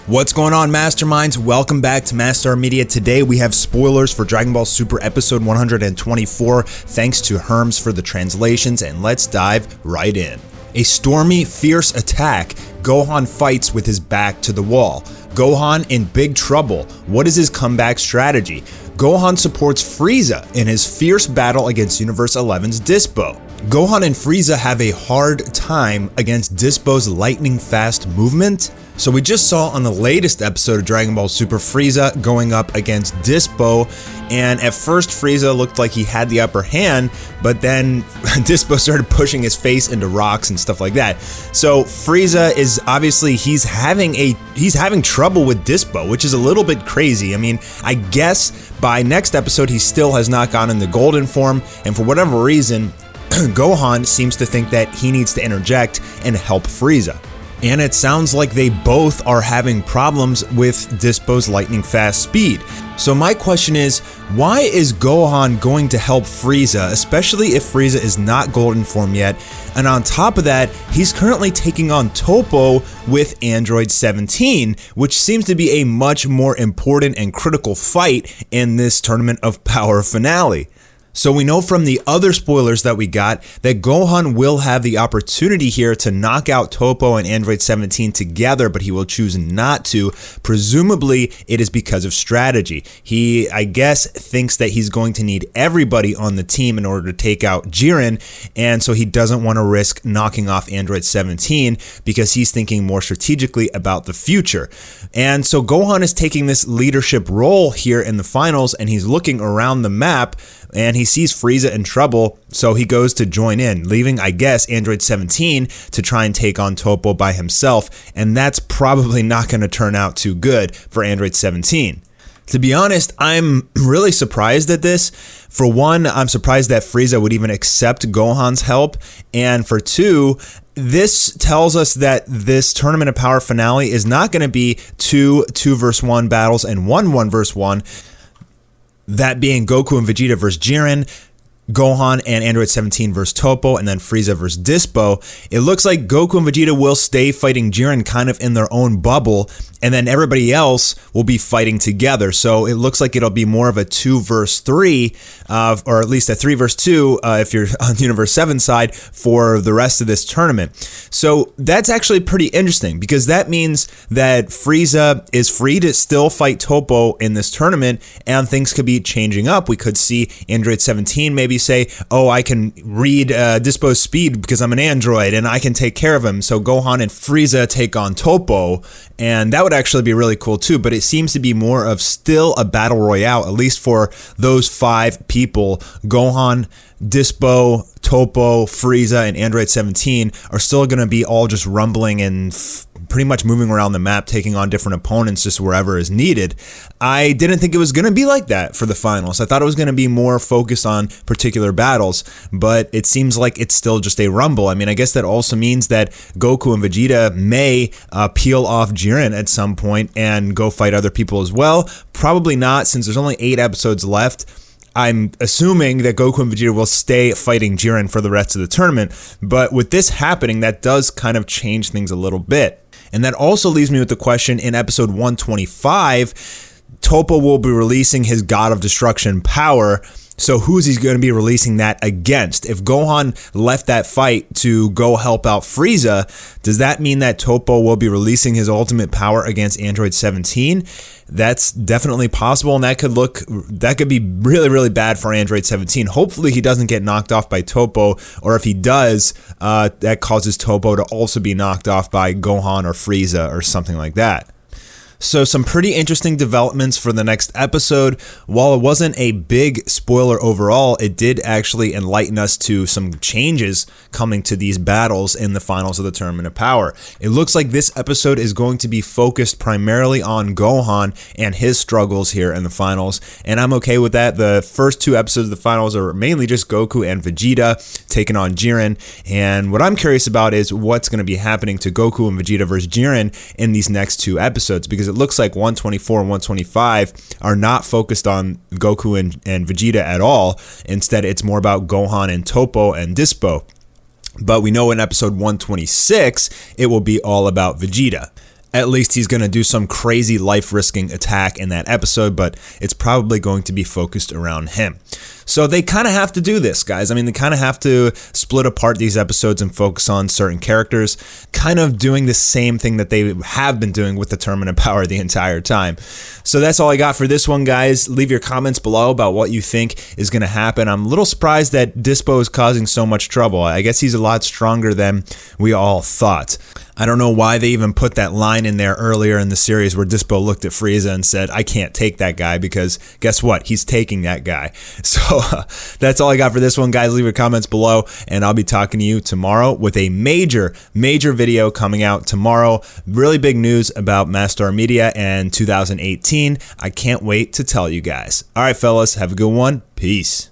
What's going on, Masterminds? Welcome back to Mastar Media. Today we have spoilers for Dragon Ball Super episode 124. Thanks to Herms for the translations, and let's dive right in. A stormy, fierce attack. Gohan fights with his back to the wall. Gohan in big trouble. What is his comeback strategy? Gohan supports Frieza in his fierce battle against Universe 11's Dyspo. Gohan and Frieza have a hard time against Dyspo's lightning-fast movement. So we just saw on the latest episode of Dragon Ball Super Frieza going up against Dyspo, and at first Frieza looked like he had the upper hand, but then Dyspo started pushing his face into rocks and stuff like that. So Frieza is obviously he's having trouble with Dyspo, which is a little bit crazy. I mean, I guess by next episode he still has not gotten the golden form, and for whatever reason Gohan seems to think that he needs to interject and help Frieza. And it sounds like they both are having problems with Dyspo's lightning fast speed. So my question is, why is Gohan going to help Frieza, especially if Frieza is not golden form yet? And on top of that, he's currently taking on Toppo with Android 17, which seems to be a much more important and critical fight in this Tournament of Power finale. So we know from the other spoilers that we got that Gohan will have the opportunity here to knock out Toppo and Android 17 together, but he will choose not to. Presumably, it is because of strategy. He, I guess, thinks that he's going to need everybody on the team in order to take out Jiren, and so he doesn't want to risk knocking off Android 17 because he's thinking more strategically about the future. And so Gohan is taking this leadership role here in the finals, and he's looking around the map, and he sees Frieza in trouble, so he goes to join in, leaving, I guess, Android 17 to try and take on Toppo by himself, and that's probably not going to turn out too good for Android 17. To be honest, I'm really surprised at this. For one, I'm surprised that Frieza would even accept Gohan's help, and for two, this tells us that this Tournament of Power finale is not going to be two 2-versus-1 battles and one 1-versus-1. That being Goku and Vegeta versus Jiren, Gohan and Android 17 versus Toppo, and then Frieza versus Dyspo. It looks like Goku and Vegeta will stay fighting Jiren kind of in their own bubble, and then everybody else will be fighting together. So it looks like it'll be more of a 2-versus-3, or at least a 3-versus-2 if you're on the Universe 7 side for the rest of this tournament. So that's actually pretty interesting because that means that Frieza is free to still fight Toppo in this tournament, and things could be changing up. We could see Android 17 maybe say, oh, I can read Dyspo's speed because I'm an android and I can take care of him. So Gohan and Frieza take on Toppo, and that would actually be really cool too, but it seems to be more of still a battle royale, at least for those 5 people. Gohan, Dyspo, Toppo, Frieza, and Android 17 are still going to be all just rumbling and pretty much moving around the map, taking on different opponents just wherever is needed. I didn't think it was going to be like that for the finals. I thought it was going to be more focused on particular battles, but it seems like it's still just a rumble. I mean, I guess that also means that Goku and Vegeta may peel off Jiren at some point and go fight other people as well. Probably not, since there's only 8 episodes left. I'm assuming that Goku and Vegeta will stay fighting Jiren for the rest of the tournament, but with this happening, that does kind of change things a little bit. And that also leaves me with the question, in episode 125, Toppo will be releasing his God of Destruction power. So who's he going to be releasing that against? If Gohan left that fight to go help out Frieza, does that mean that Toppo will be releasing his ultimate power against Android 17? That's definitely possible, and that could be really, really bad for Android 17. Hopefully he doesn't get knocked off by Toppo, or if he does, that causes Toppo to also be knocked off by Gohan or Frieza or something like that. So some pretty interesting developments for the next episode. While it wasn't a big spoiler overall, it did actually enlighten us to some changes coming to these battles in the finals of the Tournament of Power. It looks like this episode is going to be focused primarily on Gohan and his struggles here in the finals, and I'm okay with that. The first 2 episodes of the finals are mainly just Goku and Vegeta taking on Jiren, and what I'm curious about is what's going to be happening to Goku and Vegeta versus Jiren in these next 2 episodes, because it looks like 124 and 125 are not focused on Goku and Vegeta at all. Instead, it's more about Gohan and Toppo and Dyspo. But we know in episode 126, it will be all about Vegeta. At least he's going to do some crazy life-risking attack in that episode, but it's probably going to be focused around him. So they kind of have to do this, guys. I mean, they kind of have to split apart these episodes and focus on certain characters, kind of doing the same thing that they have been doing with the Tournament of Power the entire time. So that's all I got for this one, guys. Leave your comments below about what you think is going to happen. I'm a little surprised that Dyspo is causing so much trouble. I guess he's a lot stronger than we all thought. I don't know why they even put that line in there earlier in the series where Dyspo looked at Frieza and said, I can't take that guy, because guess what? He's taking that guy. So that's all I got for this one, guys. Leave your comments below, and I'll be talking to you tomorrow with a major video coming out tomorrow. Really big news about Mastar Media and 2018. I can't wait to tell you guys. All right, fellas, have a good one. Peace.